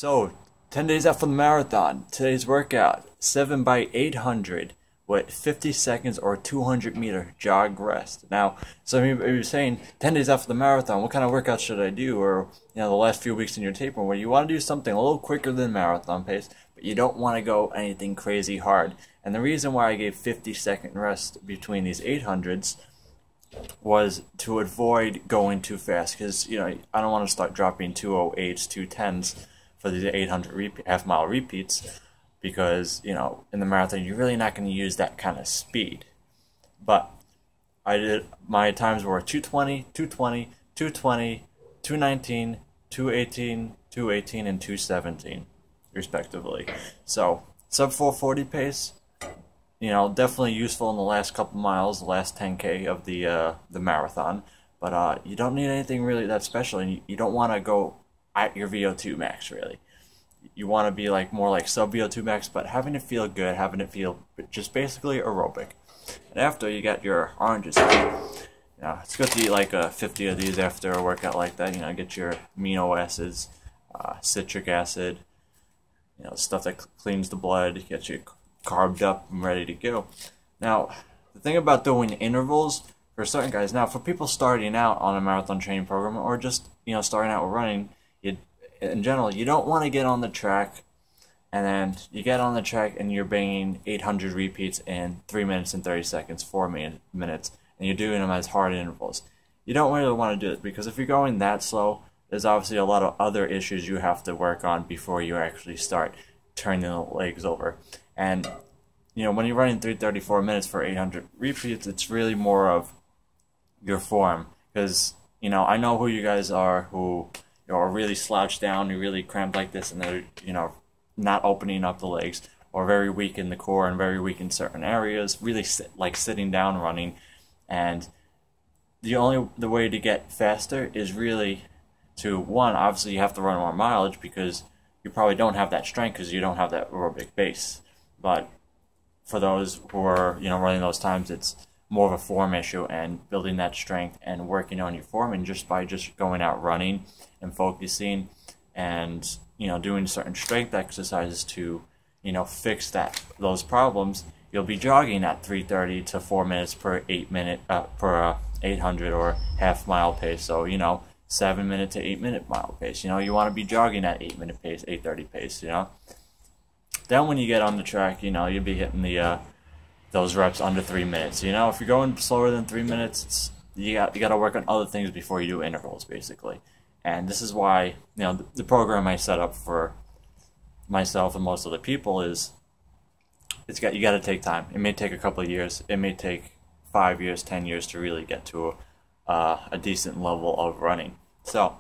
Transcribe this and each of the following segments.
So, 10 days after the marathon, today's workout, 7x800 with 50 seconds or 200-meter jog rest. Now, some of you are saying, 10 days after the marathon, what kind of workout should I do? Or, the last few weeks in your taper, where you want to do something a little quicker than marathon pace, but you don't want to go anything crazy hard. And the reason why I gave 50-second rest between these 800s was to avoid going too fast, because, I don't want to start dropping 208s, 210s for these 800 half-mile repeats, because, in the marathon, you're really not going to use that kind of speed. But my times were 220, 220, 220, 219, 218, 218, and 217, respectively. So, sub 440 pace, definitely useful in the last couple miles, the last 10K of the marathon. But you don't need anything really that special, and you don't want to go at your VO2 max, really. You want to be more like sub VO2 max, but having it feel good, having it feel just basically aerobic. And after, you got your oranges. It's good to eat like 50 of these after a workout like that. Get your amino acids, citric acid, stuff that cleans the blood, get you carved up and ready to go. Now, the thing about doing intervals for certain guys, now for people starting out on a marathon training program, or just starting out with running, in general, you don't want to get on the track and then you get on the track and you're banging 800 repeats in 3 minutes and 30 seconds, 4 minutes, and you're doing them as hard intervals. You don't really want to do it, because if you're going that slow, there's obviously a lot of other issues you have to work on before you actually start turning the legs over. And when you're running 3:34 minutes for 800 repeats, it's really more of your form, because I know who you guys are who are really slouched down, who really cramped like this, and they're not opening up the legs, or very weak in the core and very weak in certain areas, really sitting down running. And the way to get faster is really to, one, obviously you have to run more mileage, because you probably don't have that strength because you don't have that aerobic base. But for those who are running those times, it's more of a form issue, and building that strength and working on your form, and just by going out running and focusing and doing certain strength exercises to fix those problems, you'll be jogging at 3:30 to 4 minutes per 800 or half mile pace. So 7 minute to 8 minute mile pace. You want to be jogging at 8 minute pace, 8:30 pace. Then when you get on the track, you'll be hitting those reps under 3 minutes. If you're going slower than 3 minutes, you got to work on other things before you do intervals, basically. And this is why the program I set up for myself and most other people is you got to take time. It may take a couple of years. It may take 5 years, 10 years to really get to a decent level of running. So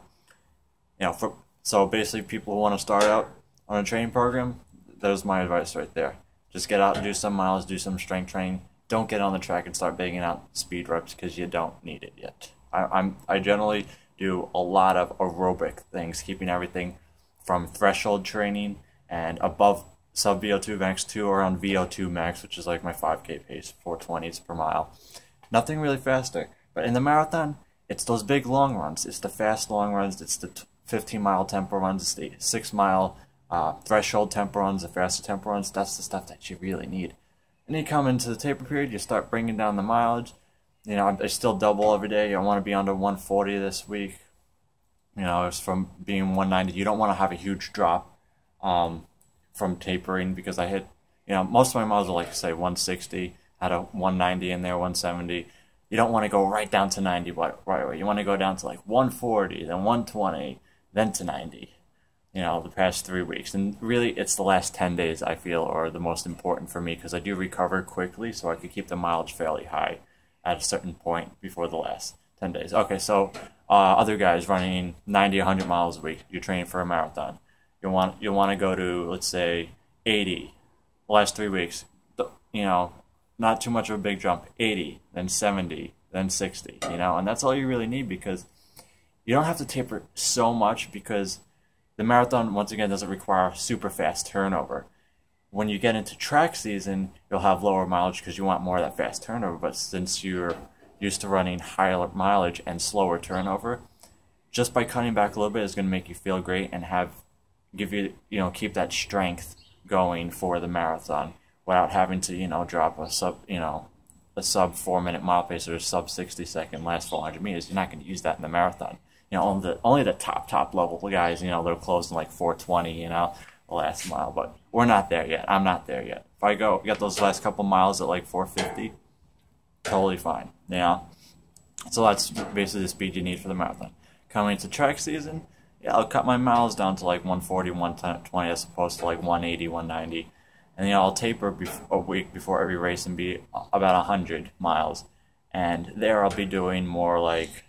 so basically, people who want to start out on a training program, there's my advice right there. Just get out and do some miles, do some strength training. Don't get on the track and start banging out speed reps, because you don't need it yet. I generally do a lot of aerobic things, keeping everything from threshold training and above sub VO2 max to around VO2 max, which is like my 5K pace, 420s per mile. Nothing really faster. But in the marathon, it's those big long runs. It's the fast long runs. It's the 15-mile tempo runs. It's the 6-mile threshold tempo runs, the faster tempo runs. That's the stuff that you really need. And you come into the taper period, you start bringing down the mileage. I still double every day. I want to be under 140 this week. It's from being 190. You don't want to have a huge drop from tapering, because I hit, most of my miles are say 160, had a 190 in there, 170. You don't want to go right down to 90 right away. You want to go down to 140, then 120, then to 90. The past 3 weeks. And really, it's the last 10 days I feel are the most important for me, because I do recover quickly, so I could keep the mileage fairly high at a certain point before the last 10 days. Okay, so other guys running 90, 100 miles a week, you're training for a marathon. You'll want to go to, let's say, 80 the last 3 weeks. Not too much of a big jump. 80, then 70, then 60, and that's all you really need, because you don't have to taper so much, because the marathon, once again, doesn't require super fast turnover. When you get into track season, you'll have lower mileage because you want more of that fast turnover, but since you're used to running higher mileage and slower turnover, just by cutting back a little bit is going to make you feel great and have give you, keep that strength going for the marathon without having to, drop a sub 4-minute mile pace or a sub 60-second last 400 meters. You're not going to use that in the marathon. Only the top level guys, they're closing like 4:20, the last mile. But we're not there yet. I'm not there yet. If I get those last couple miles at like 4:50, totally fine. So that's basically the speed you need for the marathon. Coming into track season, yeah, I'll cut my miles down to like 140, 120 as opposed to like 180, 190. And I'll taper a week before every race and be about 100 miles. And there I'll be doing more like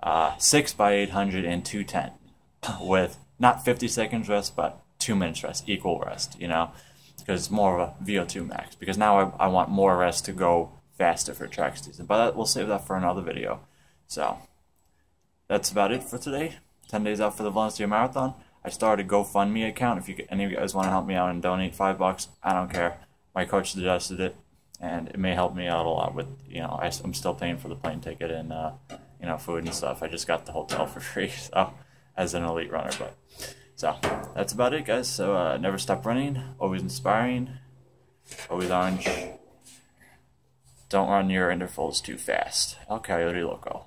6x800 and 210 with not 50 seconds rest, but 2 minutes rest, equal rest, because it's more of a VO2 max. Because now I want more rest to go faster for track season. But we'll save that for another video. So that's about it for today. 10 days out for the Wendesday Marathon. I started a GoFundMe account. If any of you guys want to help me out and donate $5, I don't care. My coach suggested it, and it may help me out a lot with, I'm still paying for the plane ticket and, food and stuff. I just got the hotel for free, so, as an elite runner. So, that's about it, guys. So, never stop running, always inspiring, always orange. Don't run your intervals too fast. El Coyote Loco.